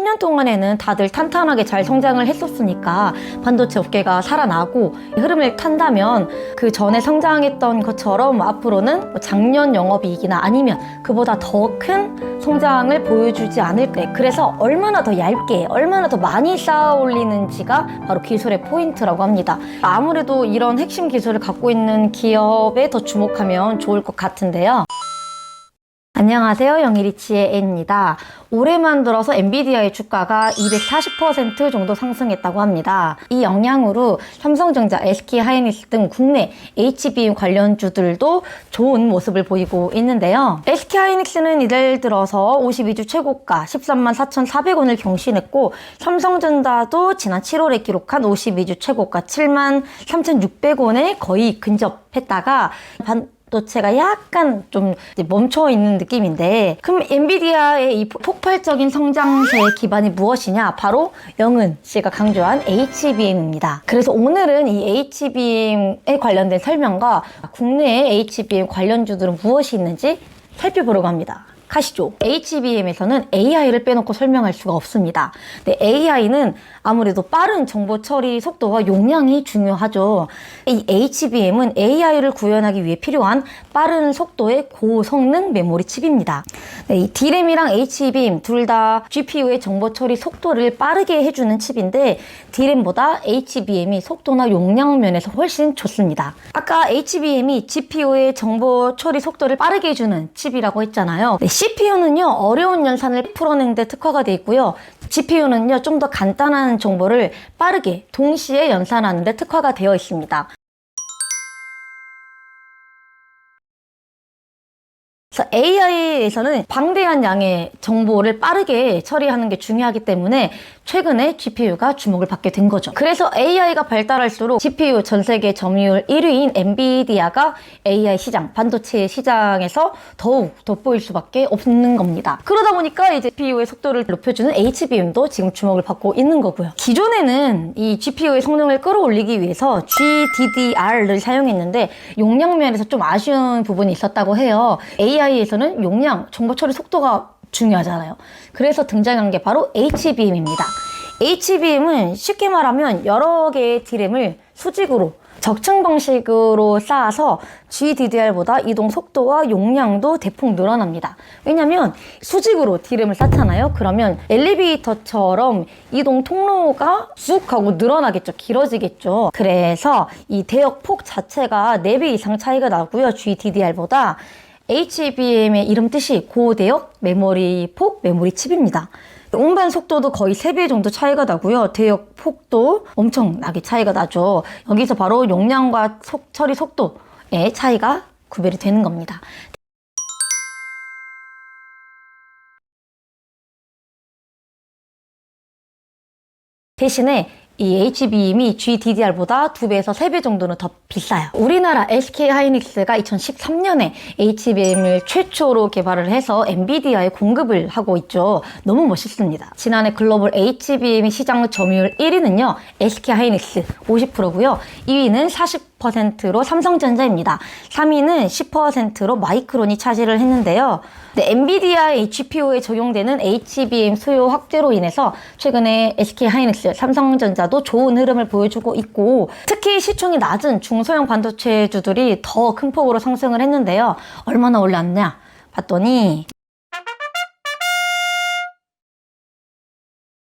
10년 동안에는 다들 탄탄하게 잘 성장을 했었으니까 반도체 업계가 살아나고 흐름을 탄다면 그 전에 성장했던 것처럼 앞으로는 작년 영업이익이나 아니면 그보다 더 큰 성장을 보여주지 않을까. 그래서 얼마나 더 얇게 얼마나 더 많이 쌓아 올리는지가 바로 기술의 포인트라고 합니다. 아무래도 이런 핵심 기술을 갖고 있는 기업에 더 주목하면 좋을 것 같은데요. 안녕하세요, 영일이치의 N입니다. 올해만 들어서 엔비디아의 주가가 240% 정도 상승했다고 합니다. 이 영향으로 삼성전자, SK하이닉스 등 국내 HBM 관련주들도 좋은 모습을 보이고 있는데요. SK하이닉스는 이달 들어서 52주 최고가 13만 4,400원을 경신했고, 삼성전자도 지난 7월에 기록한 52주 최고가 7만 3,600원에 거의 근접했다가 반도체가 약간 좀 멈춰있는 느낌인데, 그럼 엔비디아의 이 폭발적인 성장세의 기반이 무엇이냐? 바로 영은 씨가 강조한 HBM입니다. 그래서 오늘은 이 HBM에 관련된 설명과 국내의 HBM 관련주들은 무엇이 있는지 살펴보려고 합니다. 가시죠. HBM에서는 AI를 빼놓고 설명할 수가 없습니다. 근데 AI는 아무래도 빠른 정보 처리 속도와 용량이 중요하죠. 이 HBM은 AI를 구현하기 위해 필요한 빠른 속도의 고성능 메모리 칩입니다. 네, 이 D램이랑 HBM 둘 다 GPU의 정보 처리 속도를 빠르게 해주는 칩인데, D램보다 HBM이 속도나 용량 면에서 훨씬 좋습니다. 아까 HBM이 GPU의 정보 처리 속도를 빠르게 해주는 칩이라고 했잖아요. 네, CPU는요, 어려운 연산을 풀어내는 데 특화가 되어 있고요. GPU는요, 좀 더 간단한 정보를 빠르게 동시에 연산하는 데 특화가 되어 있습니다. 그래서 AI에서는 방대한 양의 정보를 빠르게 처리하는 게 중요하기 때문에 최근에 GPU가 주목을 받게 된 거죠. 그래서 AI가 발달할수록 GPU 전 세계 점유율 1위인 엔비디아가 AI 시장, 반도체 시장에서 더욱 돋보일 수밖에 없는 겁니다. 그러다 보니까 이제 GPU의 속도를 높여주는 HBM도 지금 주목을 받고 있는 거고요. 기존에는 이 GPU의 성능을 끌어올리기 위해서 GDDR을 사용했는데 용량 면에서 좀 아쉬운 부분이 있었다고 해요. AI에서는 용량, 정보 처리 속도가 중요하잖아요. 그래서 등장한 게 바로 HBM입니다. HBM은 쉽게 말하면 여러 개의 D램을 수직으로 적층 방식으로 쌓아서 GDDR보다 이동 속도와 용량도 대폭 늘어납니다. 왜냐면 수직으로 D램을 쌓잖아요. 그러면 엘리베이터처럼 이동 통로가 쑥 하고 늘어나겠죠. 길어지겠죠. 그래서 이 대역 폭 자체가 4배 이상 차이가 나고요. GDDR보다. HBM의 이름 뜻이 고대역 메모리 폭 메모리 칩입니다. 운반 속도도 거의 3배 정도 차이가 나고요. 대역 폭도 엄청나게 차이가 나죠. 여기서 바로 용량과 처리 속도의 차이가 구별이 되는 겁니다. 대신에 이 HBM이 GDDR보다 2배에서 3배 정도는 더 비싸요. 우리나라 SK하이닉스가 2013년에 HBM을 최초로 개발을 해서 엔비디아에 공급을 하고 있죠. 너무 멋있습니다. 지난해 글로벌 HBM 시장 점유율 1위는요, SK하이닉스 50%고요. 2위는 40%로 삼성전자입니다. 3위는 10%로 마이크론이 차지를 했는데요. 네, 엔비디아의 GPU에 적용되는 HBM 수요 확대로 인해서 최근에 SK하이닉스, 삼성전자도 좋은 흐름을 보여주고 있고, 특히 시총이 낮은 중소형 반도체주들이 더 큰 폭으로 상승을 했는데요. 얼마나 올랐냐 봤더니,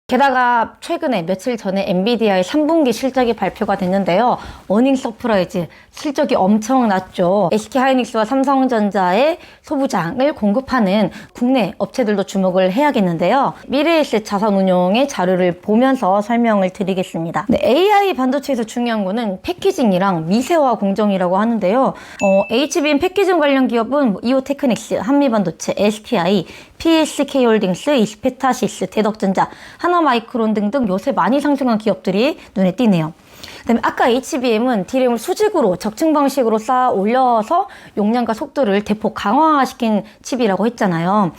게다가 최근에 며칠 전에 엔비디아의 3분기 실적이 발표가 됐는데요. 어닝 서프라이즈, 실적이 엄청났죠. SK하이닉스와 삼성전자의 소부장을 공급하는 국내 업체들도 주목을 해야겠는데요. 미래에셋 자산운용의 자료를 보면서 설명을 드리겠습니다. 네, AI 반도체에서 중요한 거는 패키징이랑 미세화 공정이라고 하는데요. HBM 패키징 관련 기업은 이오테크닉스, 한미반도체, STI, PSK홀딩스, 이스페타시스, 대덕전자, 하나마이크론 등등 요새 많이 상승한 기업들이 눈에 띄네요. 그다음에 아까 HBM은 D램을 수직으로 적층 방식으로 쌓아 올려서 용량과 속도를 대폭 강화시킨 칩이라고 했잖아요.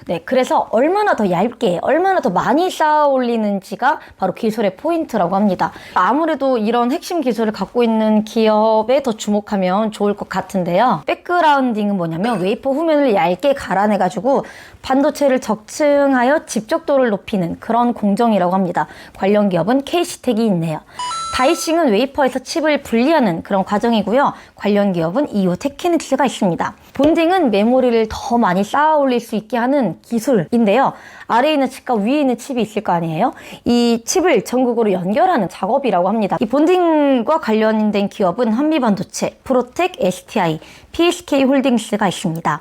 네, 그래서 얼마나 더 얇게, 얼마나 더 많이 쌓아 올리는지가 바로 기술의 포인트라고 합니다. 아무래도 이런 핵심 기술을 갖고 있는 기업에 더 주목하면 좋을 것 같은데요. 백그라운딩은 뭐냐면 웨이퍼 후면을 얇게 갈아내가지고 반도체를 적층하여 집적도를 높이는 그런 공정이라고 합니다. 관련 기업은 K시텍이 있네요. 다이싱은 웨이퍼에서 칩을 분리하는 그런 과정이고요. 관련 기업은 이오 테크닉스가 있습니다. 본딩은 메모리를 더 많이 쌓아 올릴 수 있게 하는 기술인데요. 아래에 있는 칩과 위에 있는 칩이 있을 거 아니에요? 이 칩을 전극으로 연결하는 작업이라고 합니다. 이 본딩과 관련된 기업은 한미반도체, 프로텍, STI, PSK 홀딩스가 있습니다.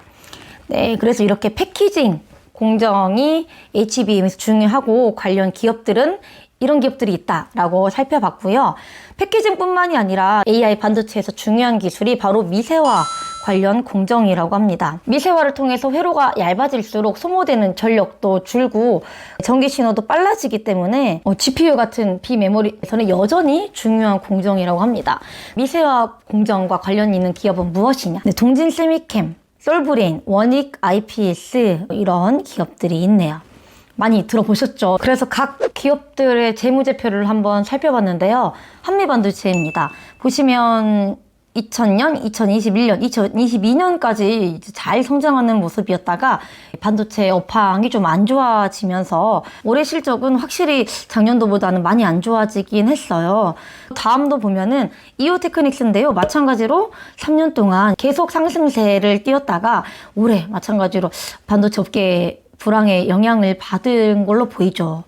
네, 그래서 이렇게 패키징 공정이 HBM에서 중요하고 관련 기업들은 이런 기업들이 있다라고 살펴봤고요. 패키징뿐만이 아니라 AI 반도체에서 중요한 기술이 바로 미세화 관련 공정이라고 합니다. 미세화를 통해서 회로가 얇아질수록 소모되는 전력도 줄고 전기 신호도 빨라지기 때문에 GPU 같은 비메모리에서는 여전히 중요한 공정이라고 합니다. 미세화 공정과 관련 있는 기업은 무엇이냐? 네, 동진세미캠, 솔브레인, 원익 IPS 이런 기업들이 있네요. 많이 들어보셨죠? 그래서 각 기업들의 재무제표를 한번 살펴봤는데요. 한미반도체입니다. 보시면 2000년, 2021년, 2022년까지 잘 성장하는 모습이었다가 반도체 업황이 좀 안 좋아지면서 올해 실적은 확실히 작년도보다는 많이 안 좋아지긴 했어요. 다음도 보면은 이오 테크닉스인데요. 마찬가지로 3년 동안 계속 상승세를 띄었다가 올해 마찬가지로 반도체 업계에 불황의 영향을 받은 걸로 보이죠.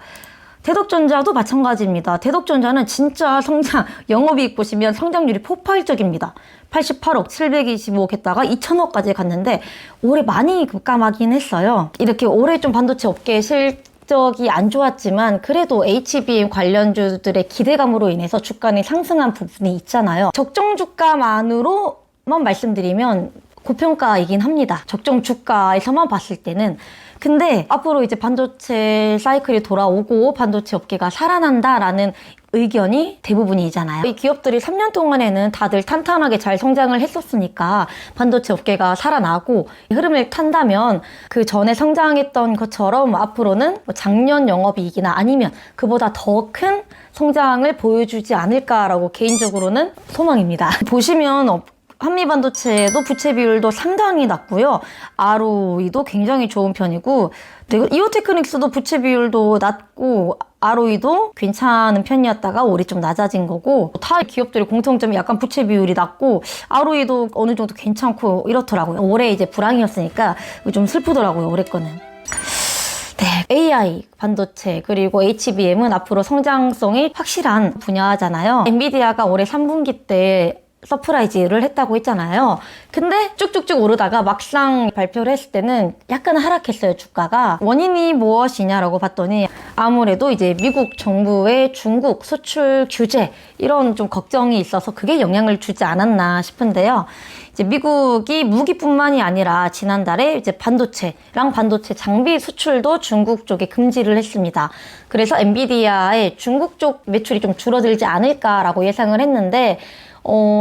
대덕전자도 마찬가지입니다. 대덕전자는 진짜 성장, 영업이익 보시면 성장률이 폭발적입니다. 88억, 725억 했다가 2천억까지 갔는데 올해 많이 급감하긴 했어요. 이렇게 올해 좀 반도체 업계 실적이 안 좋았지만 그래도 HBM 관련주들의 기대감으로 인해서 주가는 상승한 부분이 있잖아요. 적정 주가만으로만 말씀드리면 고평가이긴 합니다. 적정 주가에서만 봤을 때는. 근데 앞으로 이제 반도체 사이클이 돌아오고 반도체 업계가 살아난다라는 의견이 대부분이잖아요. 이 기업들이 3년 동안에는 다들 탄탄하게 잘 성장을 했었으니까 반도체 업계가 살아나고 흐름을 탄다면 그 전에 성장했던 것처럼 앞으로는 작년 영업이익이나 아니면 그보다 더 큰 성장을 보여주지 않을까라고 개인적으로는 소망입니다. 보시면 한미반도체도 부채 비율도 상당히 낮고요. ROE도 굉장히 좋은 편이고 이오테크닉스도 부채 비율도 낮고 ROE도 괜찮은 편이었다가 올해 좀 낮아진 거고 타 기업들의 공통점이 약간 부채 비율이 낮고 ROE도 어느 정도 괜찮고 이렇더라고요. 올해 이제 불황이었으니까 좀 슬프더라고요. 올해 거는. 네, AI, 반도체, 그리고 HBM은 앞으로 성장성이 확실한 분야잖아요. 엔비디아가 올해 3분기 때 서프라이즈를 했다고 했잖아요. 근데 쭉쭉쭉 오르다가 막상 발표를 했을 때는 약간 하락했어요, 주가가. 원인이 무엇이냐라고 봤더니 아무래도 이제 미국 정부의 중국 수출 규제 이런 좀 걱정이 있어서 그게 영향을 주지 않았나 싶은데요. 이제 미국이 무기뿐만이 아니라 지난달에 이제 반도체랑 반도체 장비 수출도 중국 쪽에 금지를 했습니다. 그래서 엔비디아의 중국 쪽 매출이 좀 줄어들지 않을까라고 예상을 했는데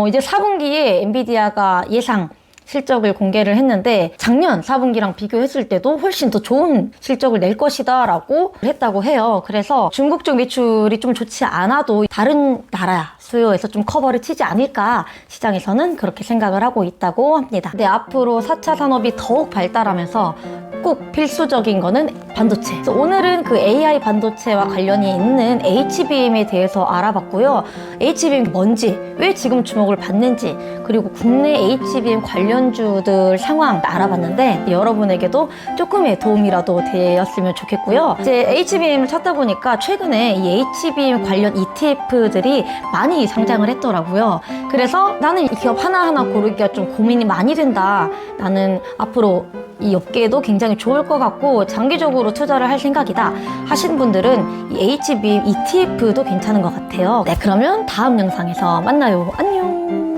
이제 4분기에 엔비디아가 예상 실적을 공개를 했는데 작년 4분기랑 비교했을 때도 훨씬 더 좋은 실적을 낼 것이다 라고 했다고 해요. 그래서 중국 쪽 매출이 좀 좋지 않아도 다른 나라 수요에서 좀 커버를 치지 않을까 시장에서는 그렇게 생각을 하고 있다고 합니다. 근데 앞으로 4차 산업이 더욱 발달하면서 꼭 필수적인 거는 반도체. 그래서 오늘은 그 AI 반도체와 관련이 있는 HBM에 대해서 알아봤고요. HBM이 뭔지, 왜 지금 주목을 받는지, 그리고 국내 HBM 관련주들 상황 알아봤는데 여러분에게도 조금의 도움이라도 되었으면 좋겠고요. 이제 HBM을 찾다 보니까 최근에 이 HBM 관련 ETF들이 많이 상장을 했더라고요. 그래서 나는 이 기업 하나하나 고르기가 좀 고민이 많이 된다. 나는 앞으로 이 업계에도 굉장히 좋을 것 같고 장기적으로 투자를 할 생각이다 하시는 분들은 이 HBM ETF도 괜찮은 것 같아요. 네, 그러면 다음 영상에서 만나요. 안녕.